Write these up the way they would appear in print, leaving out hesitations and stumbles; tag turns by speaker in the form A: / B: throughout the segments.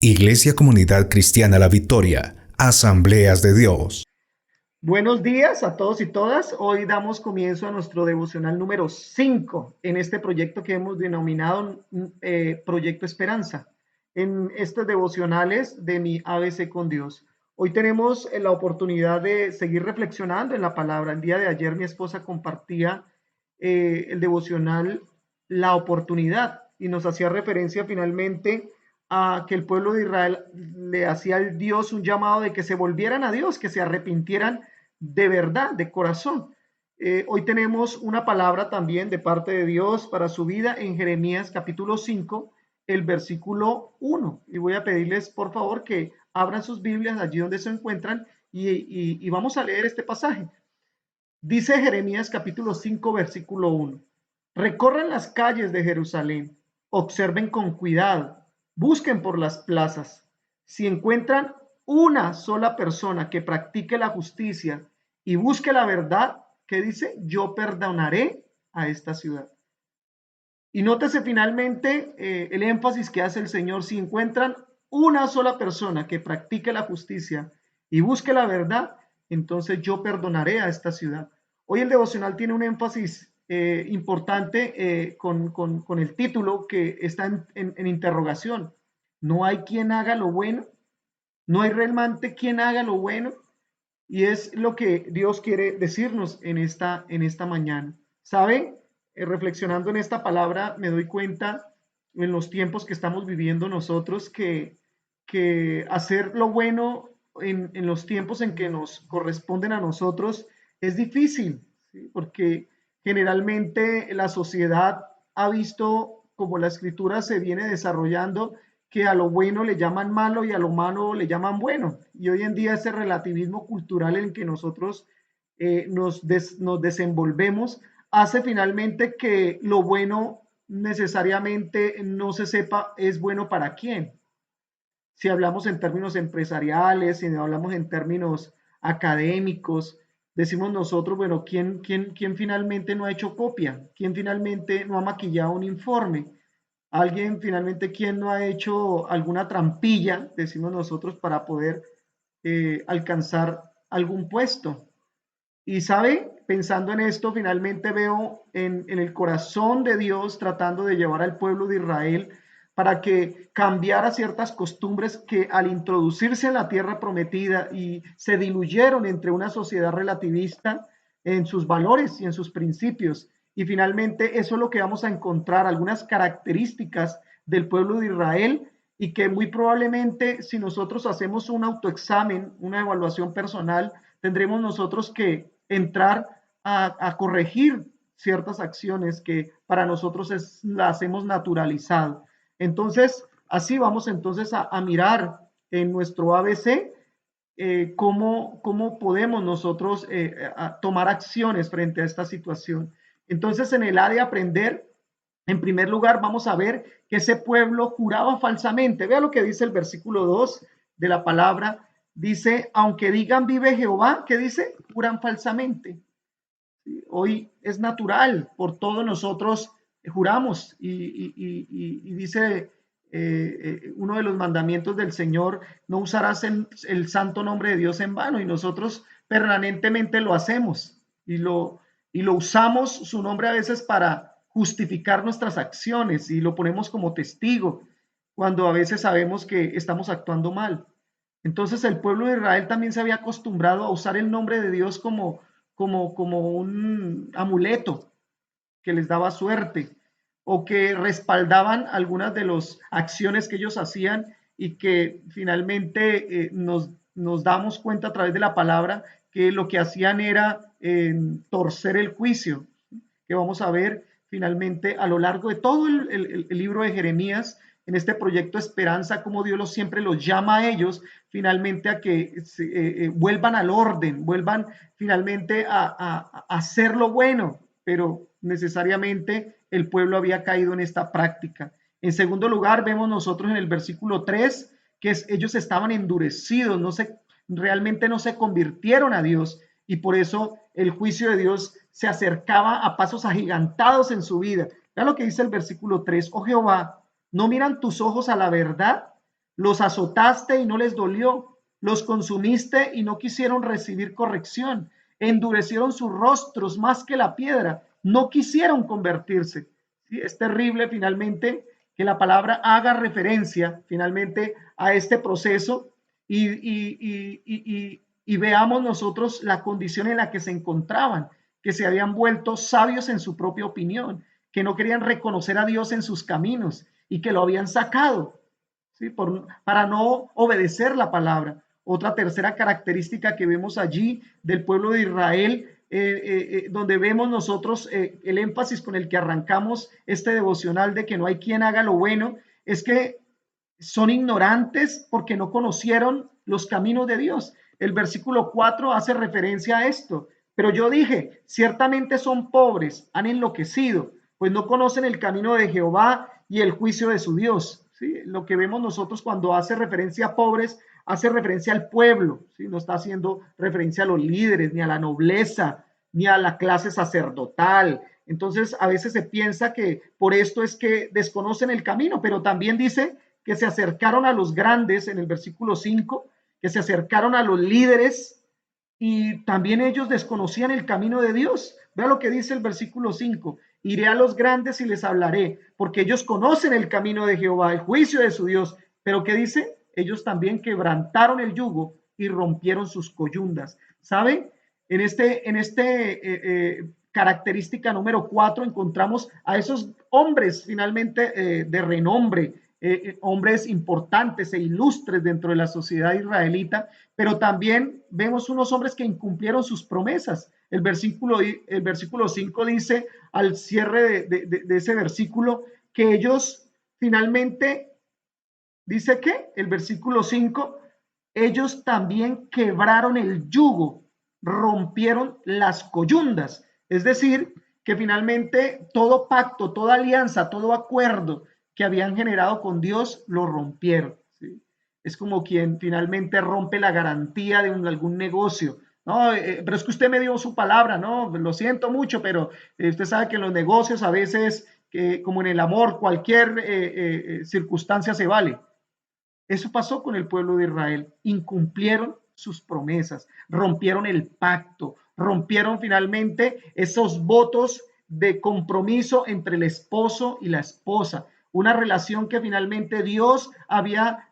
A: Iglesia Comunidad Cristiana La Victoria, Asambleas de Dios.
B: Buenos días a todos y todas. Hoy damos comienzo a nuestro devocional número 5 en este proyecto que hemos denominado Proyecto Esperanza, en estos devocionales de mi ABC con Dios. Hoy tenemos la oportunidad de seguir reflexionando en la palabra. El día de ayer mi esposa compartía el devocional La Oportunidad y nos hacía referencia finalmente a que el pueblo de Israel le hacía al Dios un llamado de que se volvieran a Dios, que se arrepintieran de verdad, de corazón. Hoy tenemos una palabra también de parte de Dios para su vida en Jeremías capítulo 5, el versículo 1. Y voy a pedirles por favor que abran sus Biblias allí donde se encuentran y vamos a leer este pasaje. Dice Jeremías capítulo 5, versículo 1. Recorran las calles de Jerusalén, observen con cuidado, busquen por las plazas. Si encuentran una sola persona que practique la justicia y busque la verdad, ¿qué dice? Yo perdonaré a esta ciudad. Y nótese finalmente el énfasis que hace el Señor. Si encuentran una sola persona que practique la justicia y busque la verdad, entonces yo perdonaré a esta ciudad. Hoy el devocional tiene un énfasis importante con el título que está en interrogación. No hay quien haga lo bueno, no hay realmente quien haga lo bueno, y es lo que Dios quiere decirnos en esta mañana. ¿Sabe? Reflexionando en esta palabra, me doy cuenta en los tiempos que estamos viviendo nosotros que hacer lo bueno en los tiempos en que nos corresponden a nosotros es difícil, ¿sí? Porque generalmente la sociedad ha visto como la escritura se viene desarrollando que a lo bueno le llaman malo y a lo malo le llaman bueno. Y hoy en día ese relativismo cultural en que nosotros nos desenvolvemos hace finalmente que lo bueno necesariamente no se sepa es bueno para quién. Si hablamos en términos empresariales, si hablamos en términos académicos, decimos nosotros, bueno, ¿quién finalmente no ha hecho copia? ¿Quién finalmente no ha maquillado un informe? Alguien finalmente quien no ha hecho alguna trampilla, decimos nosotros, para poder alcanzar algún puesto. Y sabe, pensando en esto, finalmente veo en el corazón de Dios tratando de llevar al pueblo de Israel para que cambiara ciertas costumbres que al introducirse en la tierra prometida y se diluyeron entre una sociedad relativista en sus valores y en sus principios. Y finalmente eso es lo que vamos a encontrar, algunas características del pueblo de Israel y que muy probablemente si nosotros hacemos un autoexamen, una evaluación personal, tendremos nosotros que entrar a corregir ciertas acciones que para nosotros las hemos naturalizado. Entonces, así vamos entonces a mirar en nuestro ABC cómo podemos nosotros tomar acciones frente a esta situación. Entonces, en el A de aprender, en primer lugar, vamos a ver que ese pueblo juraba falsamente. Vea lo que dice el versículo 2 de la palabra. Dice, aunque digan vive Jehová, ¿qué dice? Juran falsamente. Hoy es natural, por todos nosotros juramos y dice uno de los mandamientos del Señor, no usarás el santo nombre de Dios en vano y nosotros permanentemente lo hacemos y lo usamos su nombre a veces para justificar nuestras acciones y lo ponemos como testigo cuando a veces sabemos que estamos actuando mal. Entonces el pueblo de Israel también se había acostumbrado a usar el nombre de Dios como un amuleto que les daba suerte o que respaldaban algunas de las acciones que ellos hacían y que finalmente nos damos cuenta a través de la palabra que lo que hacían era torcer el juicio, que vamos a ver finalmente a lo largo de todo el libro de Jeremías, en este proyecto Esperanza, como Dios siempre los llama a ellos finalmente a que vuelvan al orden, vuelvan finalmente a hacer lo bueno, pero necesariamente el pueblo había caído en esta práctica. En segundo lugar, vemos nosotros en el versículo 3 que ellos estaban endurecidos, realmente no se convirtieron a Dios y por eso el juicio de Dios se acercaba a pasos agigantados en su vida. Vean lo que dice el versículo 3, oh Jehová, ¿no miran tus ojos a la verdad? Los azotaste y no les dolió, los consumiste y no quisieron recibir corrección, endurecieron sus rostros más que la piedra, no quisieron convertirse. ¿Sí? Es terrible finalmente que la palabra haga referencia finalmente a este proceso y veamos nosotros la condición en la que se encontraban, que se habían vuelto sabios en su propia opinión, que no querían reconocer a Dios en sus caminos y que lo habían sacado, ¿sí? Para no obedecer la palabra. Otra tercera característica que vemos allí del pueblo de Israel, donde vemos nosotros el énfasis con el que arrancamos este devocional de que no hay quien haga lo bueno, es que son ignorantes porque no conocieron los caminos de Dios. El versículo 4 hace referencia a esto. Pero yo dije, ciertamente son pobres, han enloquecido, pues no conocen el camino de Jehová y el juicio de su Dios. ¿Sí? Lo que vemos nosotros cuando hace referencia a pobres, hace referencia al pueblo, ¿sí? No está haciendo referencia a los líderes, ni a la nobleza, ni a la clase sacerdotal. Entonces, a veces se piensa que por esto es que desconocen el camino, pero también dice que se acercaron a los grandes en el versículo 5, que se acercaron a los líderes y también ellos desconocían el camino de Dios. Vea lo que dice el versículo 5. Iré a los grandes y les hablaré, porque ellos conocen el camino de Jehová, el juicio de su Dios. Pero ¿qué dice? Ellos también quebrantaron el yugo y rompieron sus coyundas. ¿Saben? En este característica número 4 encontramos a esos hombres finalmente de renombre, hombres importantes e ilustres dentro de la sociedad israelita, pero también vemos unos hombres que incumplieron sus promesas. El versículo 5 dice, al cierre de ese versículo, que ellos finalmente, dice que el versículo 5, ellos también quebraron el yugo, rompieron las coyundas. Es decir, que finalmente todo pacto, toda alianza, todo acuerdo que habían generado con Dios, lo rompieron. ¿Sí? Es como quien finalmente rompe la garantía de algún negocio. No, pero es que usted me dio su palabra, no, lo siento mucho, pero usted sabe que en los negocios a veces, como en el amor, cualquier circunstancia se vale. Eso pasó con el pueblo de Israel. Incumplieron sus promesas, rompieron el pacto, rompieron finalmente esos votos de compromiso entre el esposo y la esposa. Una relación que finalmente Dios había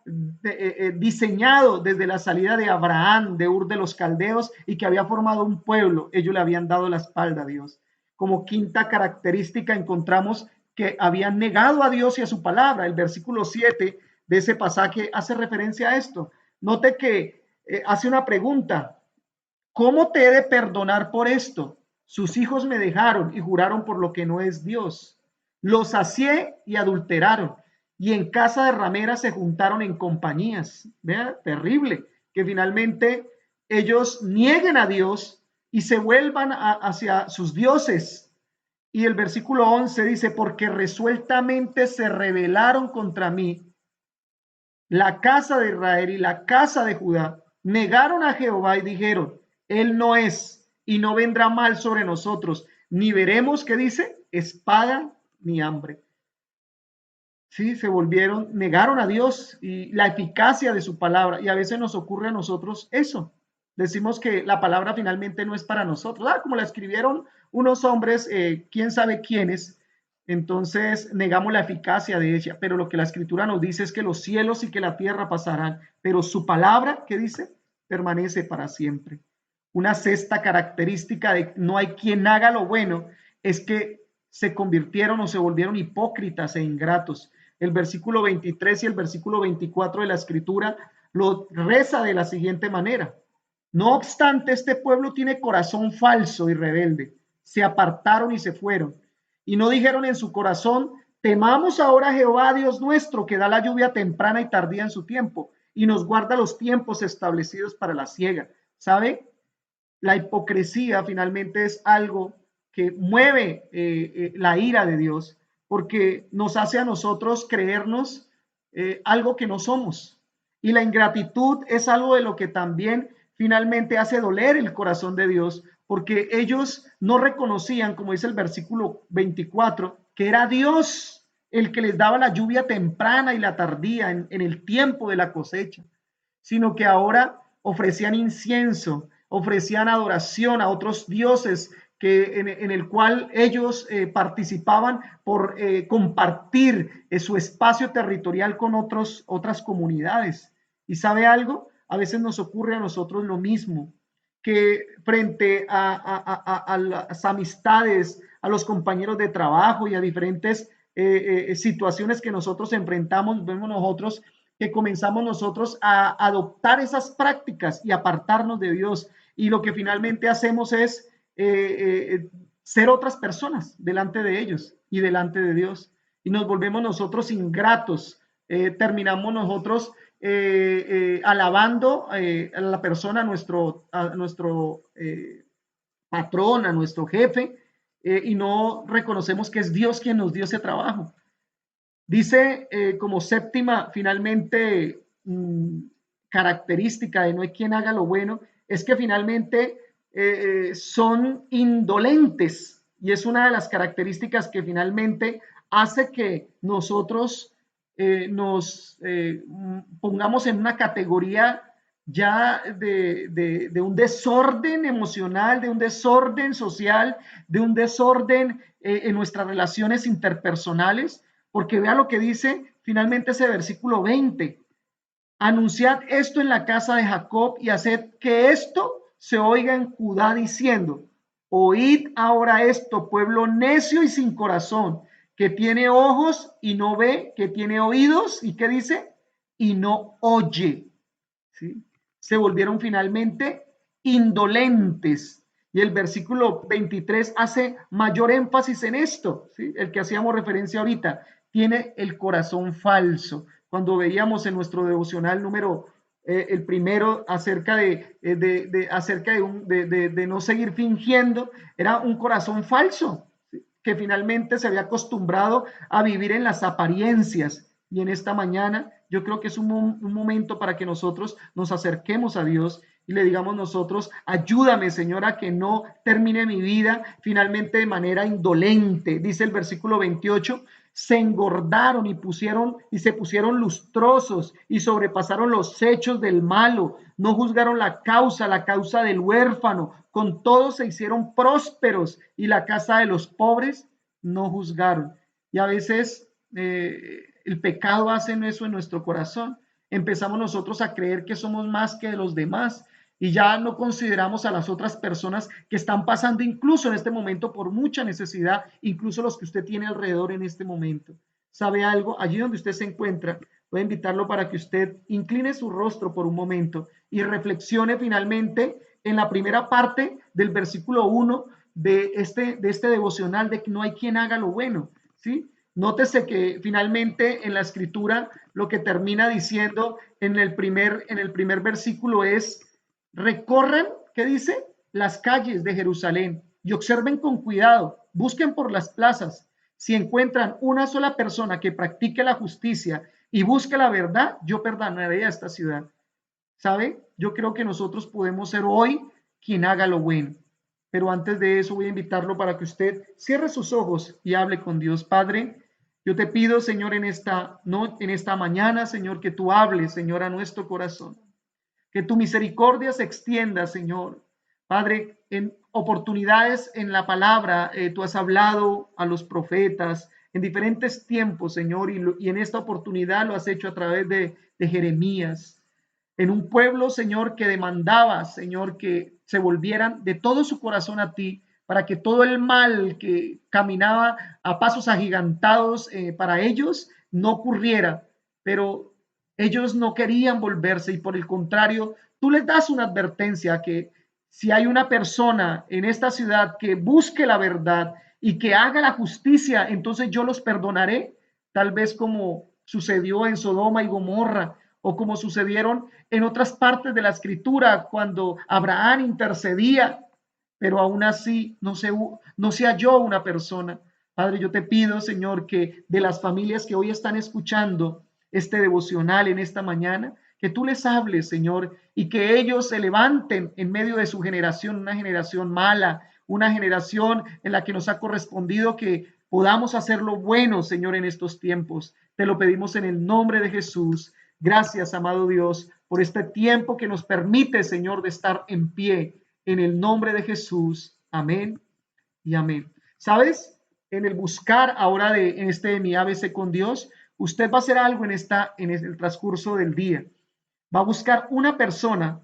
B: diseñado desde la salida de Abraham, de Ur de los Caldeos, y que había formado un pueblo. Ellos le habían dado la espalda a Dios. Como quinta característica encontramos que habían negado a Dios y a su palabra. El versículo 7 de ese pasaje hace referencia a esto. Note que hace una pregunta: ¿cómo te he de perdonar por esto? Sus hijos me dejaron y juraron por lo que no es Dios. Los sacié y adulteraron, y en casa de rameras se juntaron en compañías. Vea, terrible, que finalmente ellos nieguen a Dios y se vuelvan hacia sus dioses. Y el versículo 11 dice, porque resueltamente se rebelaron contra mí la casa de Israel y la casa de Judá, negaron a Jehová y dijeron, él no es y no vendrá mal sobre nosotros, ni veremos, ¿qué dice? Espada ni hambre. Sí, se volvieron, negaron a Dios y la eficacia de su palabra. Y a veces nos ocurre a nosotros eso. Decimos que la palabra finalmente no es para nosotros. Como la escribieron unos hombres, quién sabe quiénes, entonces negamos la eficacia de ella. Pero lo que la escritura nos dice es que los cielos y que la tierra pasarán, pero su palabra, ¿qué dice? Permanece para siempre. Una sexta característica de no hay quien haga lo bueno es que se convirtieron o se volvieron hipócritas e ingratos. El versículo 23 y el versículo 24 de la escritura lo reza de la siguiente manera. No obstante, este pueblo tiene corazón falso y rebelde. Se apartaron y se fueron. Y no dijeron en su corazón, temamos ahora a Jehová, Dios nuestro, que da la lluvia temprana y tardía en su tiempo, y nos guarda los tiempos establecidos para la siega. ¿Sabe? La hipocresía finalmente es algo que mueve la ira de Dios, porque nos hace a nosotros creernos algo que no somos. Y la ingratitud es algo de lo que también finalmente hace doler el corazón de Dios, porque ellos no reconocían, como dice el versículo 24, que era Dios el que les daba la lluvia temprana y la tardía en el tiempo de la cosecha, sino que ahora ofrecían incienso, ofrecían adoración a otros dioses en el cual ellos participaban por compartir su espacio territorial con otras comunidades. ¿Y sabe algo? A veces nos ocurre a nosotros lo mismo, que frente a las amistades, a los compañeros de trabajo y a diferentes situaciones que nosotros enfrentamos, vemos nosotros que comenzamos nosotros a adoptar esas prácticas y apartarnos de Dios. Y lo que finalmente hacemos es ser otras personas delante de ellos y delante de Dios. Y nos volvemos nosotros ingratos. Terminamos nosotros alabando a la persona, a nuestro patrón, a nuestro jefe, y no reconocemos que es Dios quien nos dio ese trabajo. Dice como séptima, finalmente, característica de no hay quien haga lo bueno, es que finalmente son indolentes, y es una de las características que finalmente hace que nosotros nos pongamos en una categoría ya de un desorden emocional, de un desorden social, de un desorden en nuestras relaciones interpersonales, porque vea lo que dice finalmente ese versículo 20. Anunciad esto en la casa de Jacob y haced que esto se oiga en Judá diciendo, oíd ahora esto, pueblo necio y sin corazón, que tiene ojos y no ve, que tiene oídos y que dice, y no oye. ¿Sí? Se volvieron finalmente indolentes. Y el versículo 23 hace mayor énfasis en esto, ¿sí? El que hacíamos referencia ahorita, tiene el corazón falso. Cuando veíamos en nuestro devocional número el primero acerca de no seguir fingiendo, era un corazón falso, ¿sí? Que finalmente se había acostumbrado a vivir en las apariencias. Y en esta mañana yo creo que es un momento para que nosotros nos acerquemos a Dios y le digamos nosotros, ayúdame, Señor, a que no termine mi vida finalmente de manera indolente. Dice el versículo 28, se engordaron y se pusieron lustrosos y sobrepasaron los hechos del malo, no juzgaron la causa del huérfano, con todo se hicieron prósperos y la casa de los pobres no juzgaron. Y a veces el pecado hace eso en nuestro corazón. Empezamos nosotros a creer que somos más que los demás y ya no consideramos a las otras personas que están pasando incluso en este momento por mucha necesidad, incluso los que usted tiene alrededor en este momento. ¿Sabe algo? Allí donde usted se encuentra, voy a invitarlo para que usted incline su rostro por un momento y reflexione finalmente en la primera parte del versículo 1 de este devocional de que no hay quien haga lo bueno, ¿sí? Nótese que finalmente en la escritura lo que termina diciendo en el primer versículo es, recorran, ¿qué dice? Las calles de Jerusalén y observen con cuidado, busquen por las plazas. Si encuentran una sola persona que practique la justicia y busque la verdad, yo perdonaré a esta ciudad. ¿Sabe? Yo creo que nosotros podemos ser hoy quien haga lo bueno. Pero antes de eso voy a invitarlo para que usted cierre sus ojos y hable con Dios. Padre, yo te pido, Señor, en esta mañana, Señor, que tú hables, Señor, a nuestro corazón. Que tu misericordia se extienda, Señor. Padre, en oportunidades en la palabra, tú has hablado a los profetas en diferentes tiempos, Señor, y en esta oportunidad lo has hecho a través de Jeremías. En un pueblo, Señor, que demandaba, Señor, que se volvieran de todo su corazón a ti, para que todo el mal que caminaba a pasos agigantados para ellos no ocurriera. Pero ellos no querían volverse y por el contrario, tú les das una advertencia que si hay una persona en esta ciudad que busque la verdad y que haga la justicia, entonces yo los perdonaré, tal vez como sucedió en Sodoma y Gomorra o como sucedieron en otras partes de la escritura cuando Abraham intercedía, pero aún así no se halló una persona. Padre, yo te pido, Señor, que de las familias que hoy están escuchando este devocional en esta mañana, que tú les hables, Señor, y que ellos se levanten en medio de su generación, una generación mala, una generación en la que nos ha correspondido que podamos hacer lo bueno, Señor, en estos tiempos. Te lo pedimos en el nombre de Jesús. Gracias, amado Dios, por este tiempo que nos permite, Señor, de estar en pie. En el nombre de Jesús. Amén y amén. ¿Sabes? En el buscar ahora en este de mi ABC con Dios, usted va a hacer algo en el transcurso del día. Va a buscar una persona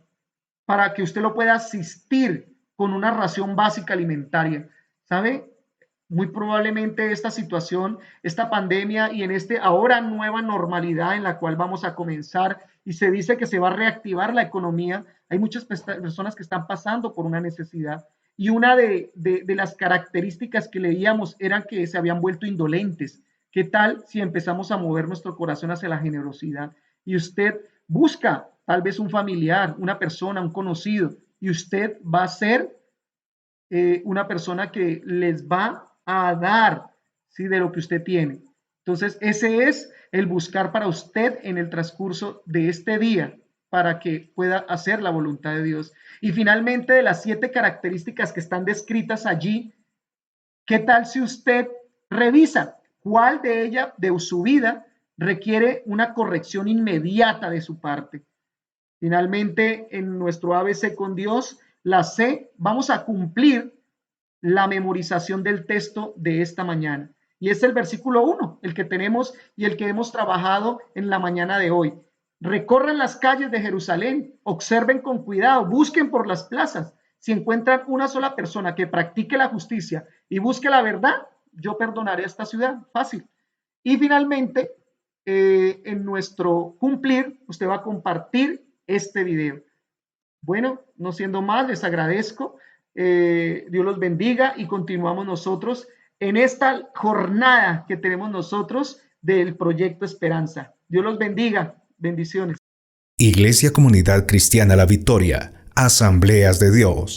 B: para que usted lo pueda asistir con una ración básica alimentaria. ¿Sabe? Muy probablemente esta situación, esta pandemia y en esta ahora nueva normalidad en la cual vamos a comenzar y se dice que se va a reactivar la economía, hay muchas personas que están pasando por una necesidad y una de las características que leíamos eran que se habían vuelto indolentes. ¿Qué tal si empezamos a mover nuestro corazón hacia la generosidad? Y usted busca tal vez un familiar, una persona, un conocido, y usted va a ser una persona que les va a dar, ¿sí?, de lo que usted tiene. Entonces, ese es el buscar para usted en el transcurso de este día para que pueda hacer la voluntad de Dios. Y finalmente, de las 7 características que están descritas allí, ¿qué tal si usted revisa cuál de ellas, de su vida, requiere una corrección inmediata de su parte? Finalmente, en nuestro ABC con Dios, la C, vamos a cumplir la memorización del texto de esta mañana. Y es el versículo 1, el que tenemos y el que hemos trabajado en la mañana de hoy. Recorran las calles de Jerusalén, observen con cuidado, busquen por las plazas. Si encuentran una sola persona que practique la justicia y busque la verdad, yo perdonaré a esta ciudad. Fácil. Y finalmente, en nuestro cumplir, usted va a compartir este video. Bueno, no siendo más, les agradezco. Dios los bendiga y continuamos nosotros en esta jornada que tenemos nosotros del Proyecto Esperanza. Dios los bendiga. Bendiciones.
A: Iglesia Comunidad Cristiana La Victoria, Asambleas de Dios.